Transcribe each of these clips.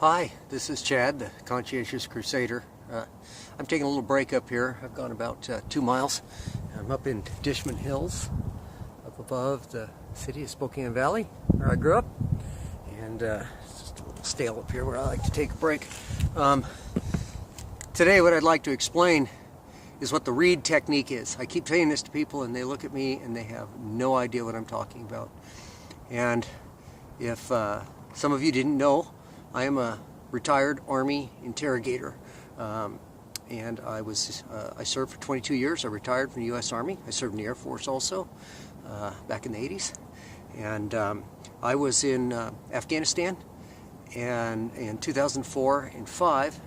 Hi, this is Chad, the Conscientious Crusader. I'm taking a little break up here. I've gone about 2 miles. I'm up in Dishman Hills, up above the city of Spokane Valley, where I grew up. And it's just a little stale up here where I like to take a break. Today what I'd like to explain is what the Reid Technique is. I keep saying this to people and they look at me and they have no idea what I'm talking about. And if some of you didn't know, I am a retired Army interrogator, and I served for 22 years. I retired from the U.S. Army. I served in the Air Force also, back in the 80s. And I was in Afghanistan and in 2004 and 5,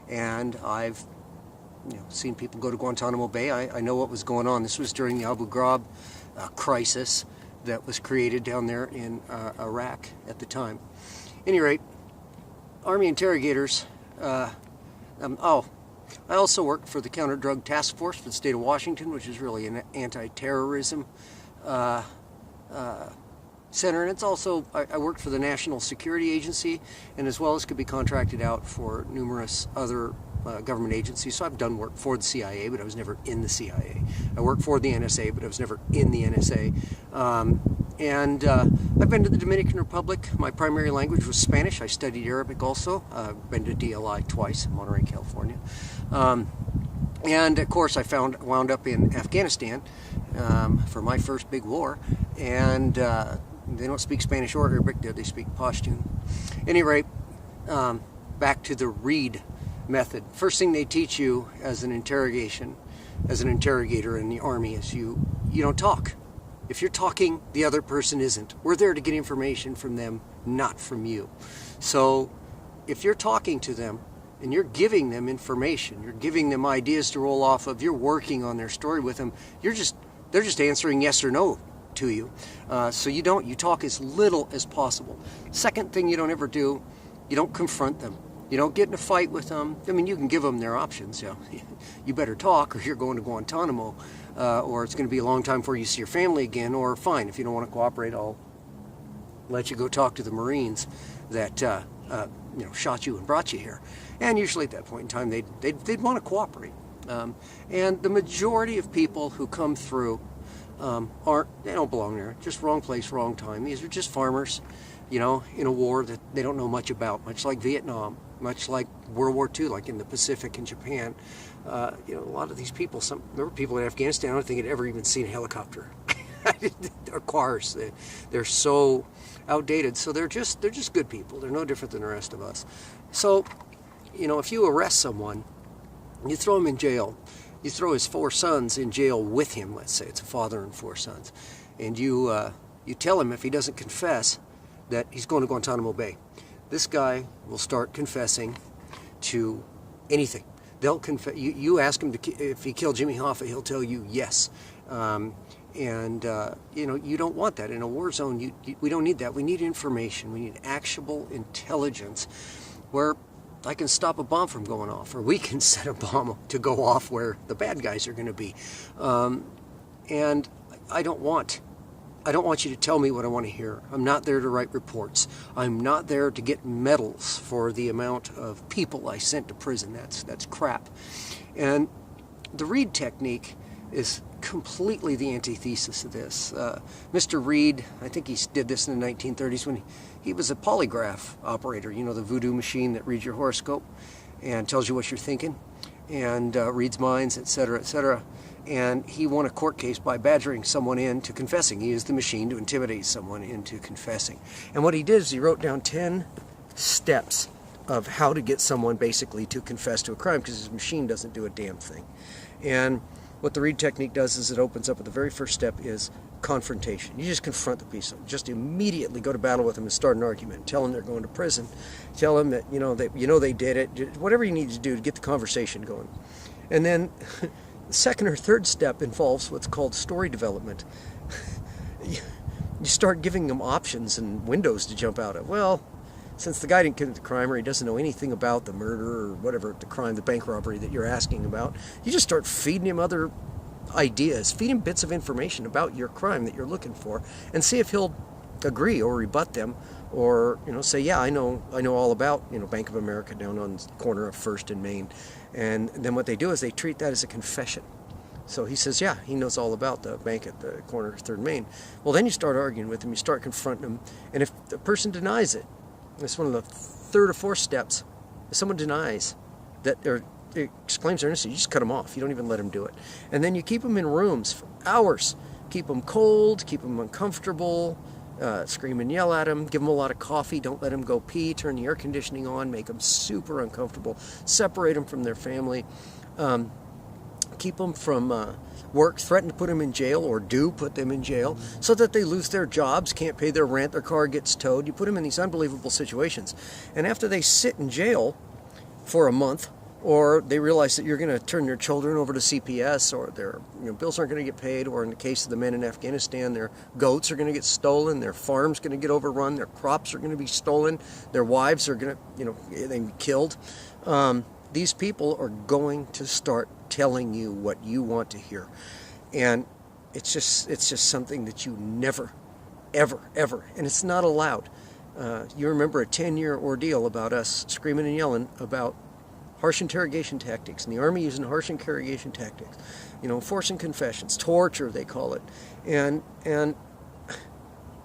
and I've seen people go to Guantanimo Bay. I know what was going on. This was during the Abu Ghraib crisis that was created down there in Iraq at the time. At any rate, Army interrogators. I also worked for the Counter-Drug Task Force for the state of Washington, which is really an anti-terrorism center, and it's also, I worked for the National Security Agency, and as well as could be contracted out for numerous other government agencies. So I've done work for the CIA, but I was never in the CIA. I worked for the NSA, but I was never in the NSA. I've been to the Dominican Republic. My primary language was Spanish. I studied Arabic also. I've been to DLI twice in Monterey, California. And of course I wound up in Afghanistan for my first big war. And they don't speak Spanish or Arabic there, they speak Pashtun. At any rate, back to the Reid method. First thing they teach you as an interrogator in the Army is you don't talk. If you're talking, the other person isn't. We're there to get information from them, not from you. So if you're talking to them and you're giving them information, you're giving them ideas to roll off of, you're working on their story with them, they're just answering yes or no to you. So you talk as little as possible. Second thing you don't ever do, you don't confront them. You don't get in a fight with them. I mean, you can give them their options. You better talk or you're going to Guantanamo, or it's going to be a long time before you see your family again, or fine, if you don't want to cooperate, I'll let you go talk to the Marines that shot you and brought you here. And usually at that point in time, they'd want to cooperate. And the majority of people who come through they don't belong there. Just wrong place, wrong time. These are just farmers, in a war that they don't know much about, much like Vietnam, much like World War II, like in the Pacific and Japan. A lot of these people, there were people in Afghanistan, I don't think had ever even seen a helicopter or cars. They're so outdated. So they're just good people. They're no different than the rest of us. So, if you arrest someone, you throw him in jail. You throw his 4 sons in jail with him, let's say. It's a father and 4 sons. And you tell him if he doesn't confess that he's going to Guantanamo Bay. This guy will start confessing to anything. They'll confess. You ask him if he killed Jimmy Hoffa, he'll tell you yes. You don't want that. In a war zone, we don't need that. We need information. We need actionable intelligence where I can stop a bomb from going off, or we can set a bomb to go off where the bad guys are going to be. And I don't want you to tell me what I want to hear. I'm not there to write reports. I'm not there to get medals for the amount of people I sent to prison. That's crap. And the Reid Technique is completely the antithesis of this. Mr. Reid, I think he did this in the 1930s when he was a polygraph operator, the voodoo machine that reads your horoscope and tells you what you're thinking and reads minds, etc., etc. And he won a court case by badgering someone into confessing. He used the machine to intimidate someone into confessing. And what he did is he wrote down 10 steps of how to get someone basically to confess to a crime, because his machine doesn't do a damn thing. And what the Reid Technique does is it opens up with the very first step is confrontation. You just confront the person. Just immediately go to battle with them and start an argument. Tell them they're going to prison. Tell them that they did it. Whatever you need to do to get the conversation going. And then the second or third step involves what's called story development. You start giving them options and windows to jump out of. Well, since the guy didn't commit the crime, or he doesn't know anything about the murder or whatever, the crime, the bank robbery that you're asking about, you just start feeding him other ideas, feed him bits of information about your crime that you're looking for, and see if he'll agree or rebut them, or say, yeah, I know all about Bank of America down on the corner of First and Main. And then what they do is they treat that as a confession. So he says, yeah, he knows all about the bank at the corner of Third and Main. Well, then you start arguing with him, you start confronting him, and if the person denies it, it's one of the third or fourth steps. If someone denies that, or exclaims their innocence, you just cut them off. You don't even let them do it. And then you keep them in rooms for hours. Keep them cold, keep them uncomfortable, scream and yell at them, give them a lot of coffee, don't let them go pee, turn the air conditioning on, make them super uncomfortable, separate them from their family, keep them from work, threaten to put them in jail, or do put them in jail, so that they lose their jobs, can't pay their rent, their car gets towed. You put them in these unbelievable situations. And after they sit in jail for a month, or they realize that you're going to turn their children over to CPS, or their bills aren't going to get paid, or in the case of the men in Afghanistan, their goats are going to get stolen, their farm's going to get overrun, their crops are going to be stolen, their wives are going to, they be killed. These people are going to start telling you what you want to hear. And it's just something that you never, ever, and it's not allowed. You remember a 10-year ordeal about us screaming and yelling about harsh interrogation tactics, and the Army using harsh interrogation tactics, forcing confessions, torture they call it. And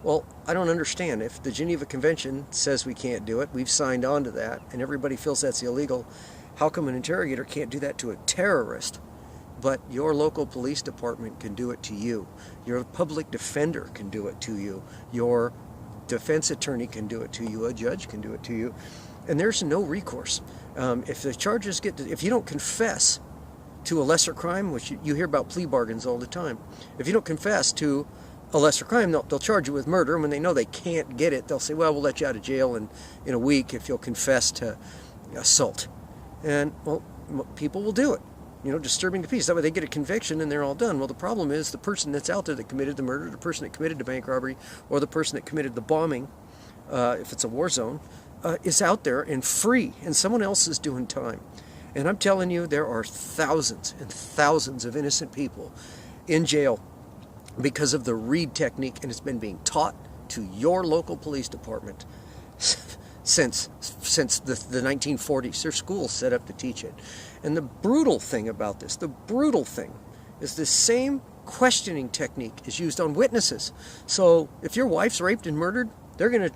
well, I don't understand. If the Geneva Convention says we can't do it, we've signed on to that, and everybody feels that's illegal, how come an interrogator can't do that to a terrorist, but your local police department can do it to you? Your public defender can do it to you. Your defense attorney can do it to you. A judge can do it to you. And there's no recourse. If the charges if you don't confess to a lesser crime, which you hear about plea bargains all the time, if you don't confess to a lesser crime, they'll charge you with murder. And when they know they can't get it, they'll say, well, we'll let you out of jail in a week if you'll confess to assault. And, well, people will do it, disturbing the peace. That way they get a conviction and they're all done. Well, the problem is the person that's out there that committed the murder, the person that committed the bank robbery, or the person that committed the bombing, if it's a war zone, is out there and free, and someone else is doing time. And I'm telling you, there are thousands and thousands of innocent people in jail because of the Reid technique, and it's been being taught to your local police department since the 1940s. Their schools set up to teach it. And the brutal thing about this, is the same questioning technique is used on witnesses. So if your wife's raped and murdered, they're going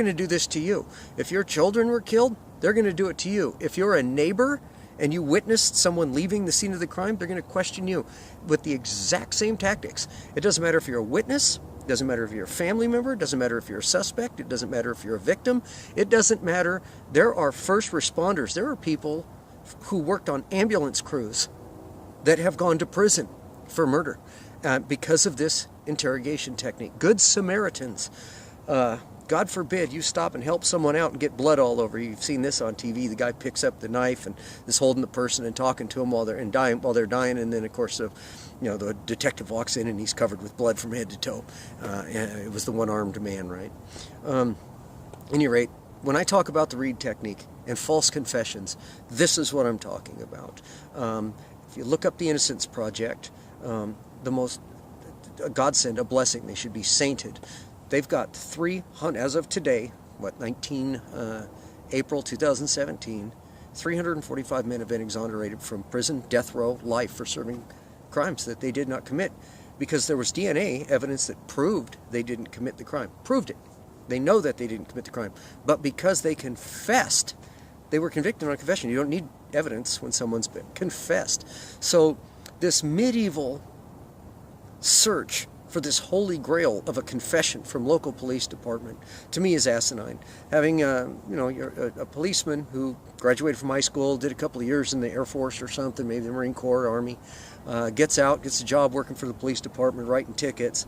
to do this to you. If your children were killed, they're going to do it to you. If you're a neighbor and you witnessed someone leaving the scene of the crime, they're going to question you with the exact same tactics. It doesn't matter if you're a witness. It doesn't matter if you're a family member. It doesn't matter if you're a suspect. It doesn't matter if you're a victim. It doesn't matter. There are first responders. There are people who worked on ambulance crews that have gone to prison for murder because of this interrogation technique. Good Samaritans. God forbid you stop and help someone out and get blood all over you. You've seen this on TV. The guy picks up the knife and is holding the person and talking to them while they're dying. And then, of course, the detective walks in and he's covered with blood from head to toe. It was the one-armed man, right? At any rate, when I talk about the Reid technique and false confessions, this is what I'm talking about. If you look up the Innocence Project, the most a godsend, a blessing. They should be sainted. They've got 300, as of today, 19 April 2017, 345 men have been exonerated from prison, death row, life for serving crimes that they did not commit, because there was DNA evidence that proved they didn't commit the crime. Proved it. They know that they didn't commit the crime. But because they confessed, they were convicted on confession. You don't need evidence when someone's been confessed. So this medieval search for this holy grail of a confession from local police department, to me, is asinine. Having you're a policeman who graduated from high school, did a couple of years in the Air Force or something, maybe the Marine Corps, Army, gets out, gets a job working for the police department, writing tickets,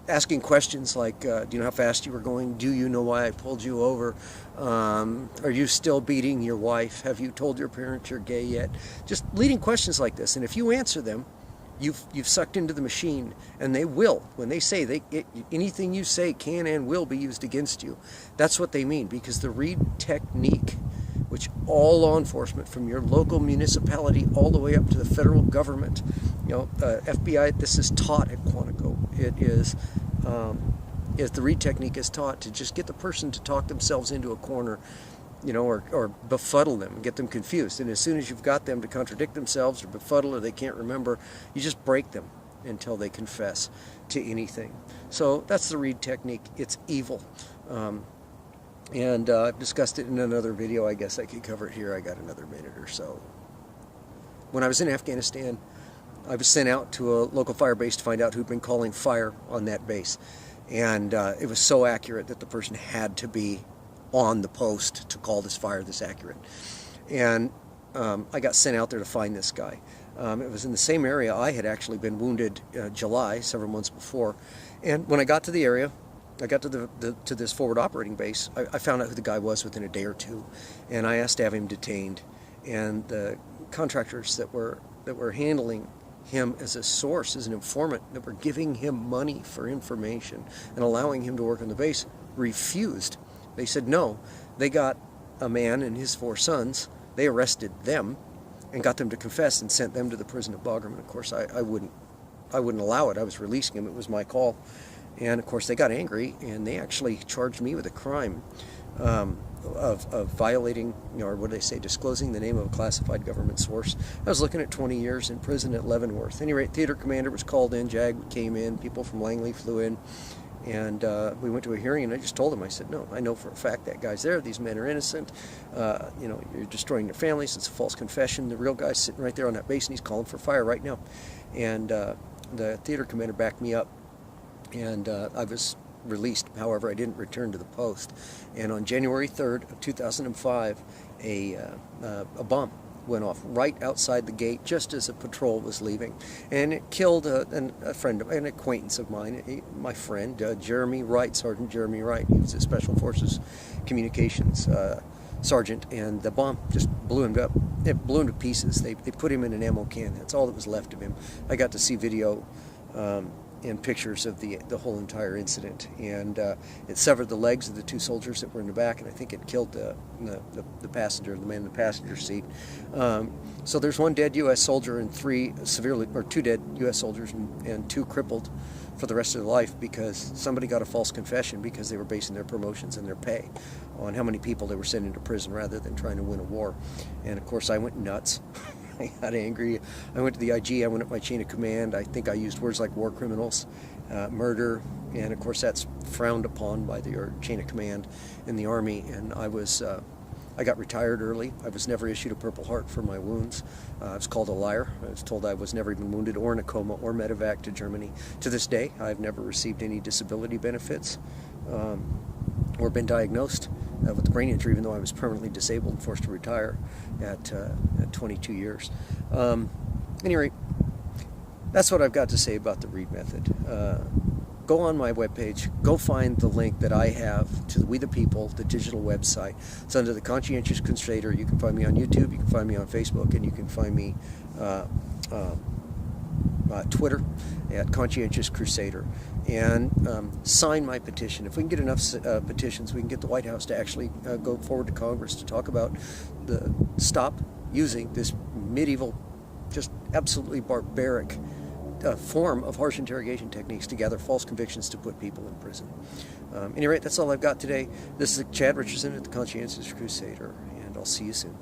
asking questions like, do you know how fast you were going? Do you know why I pulled you over? Are you still beating your wife? Have you told your parents you're gay yet? Just leading questions like this. And if you answer them, you've sucked into the machine, and they will. When they say anything you say can and will be used against you, that's what they mean, because the Reid technique, which all law enforcement from your local municipality all the way up to the federal government, FBI, this is taught at Quantico. It is if the Reid technique is taught, to just get the person to talk themselves into a corner, or befuddle them, get them confused. And as soon as you've got them to contradict themselves or befuddle or they can't remember, you just break them until they confess to anything. So that's the Reid technique. It's evil. And I've discussed it in another video. I guess I could cover it here. I got another minute or so. When I was in Afghanistan, I was sent out to a local fire base to find out who'd been calling fire on that base. And it was so accurate that the person had to be on the post to call this fire this accurate. And I got sent out there to find this guy. It was in the same area I had actually been wounded July, several months before. And when I got to the area, I got to to this forward operating base, I found out who the guy was within a day or two. And I asked to have him detained. And the contractors that were handling him as a source, as an informant, that were giving him money for information and allowing him to work on the base, refused. They said no. They got a man and his 4 sons, they arrested them and got them to confess and sent them to the prison of Bagram. And of course I wouldn't allow it. I was releasing him. It was my call. And of course they got angry and they actually charged me with a crime of violating, or what do they say, disclosing the name of a classified government source. I was looking at 20 years in prison at Leavenworth. At any rate, theater commander was called in, JAG came in, people from Langley flew in, and we went to a hearing, and I just told him, I said, no, I know for a fact that guy's there, these men are innocent, you're destroying their families, it's a false confession, the real guy's sitting right there on that base, and he's calling for fire right now. And the theater commander backed me up, and I was released. However, I didn't return to the post. And on January 3rd of 2005, a bomb went off right outside the gate just as a patrol was leaving, and it killed a friend, an acquaintance of mine, my friend Jeremy Wright, Sergeant Jeremy Wright. He was a Special Forces Communications sergeant, and the bomb just blew him up. It blew him to pieces. They put him in an ammo can. That's all that was left of him. I got to see video and pictures of the whole entire incident, and it severed the legs of the 2 soldiers that were in the back, and I think it killed the passenger, the man in the passenger seat. So there's 1 dead U.S. soldier and 2 dead U.S. soldiers and 2 crippled for the rest of their life because somebody got a false confession because they were basing their promotions and their pay on how many people they were sending to prison rather than trying to win a war. And of course I went nuts. I got angry. I went to the IG, I went up my chain of command. I think I used words like war criminals, murder, and of course that's frowned upon by the chain of command in the Army. And I got retired early. I was never issued a Purple Heart for my wounds. I was called a liar. I was told I was never even wounded or in a coma or medevac to Germany. To this day, I've never received any disability benefits or been diagnosed with a brain injury, even though I was permanently disabled and forced to retire at 22 years. Any rate, that's what I've got to say about the Reid method. Go on my webpage, go find the link that I have to the We the People, the digital website. It's under the Conscientious Crusader. You can find me on YouTube, you can find me on Facebook, and you can find me Twitter at Conscientious Crusader. And sign my petition. If we can get enough petitions, we can get the White House to actually go forward to Congress to talk about stop using this medieval, just absolutely barbaric form of harsh interrogation techniques to gather false convictions to put people in prison. At any rate, that's all I've got today. This is Chad Richardson at the Conscientious Crusader, and I'll see you soon.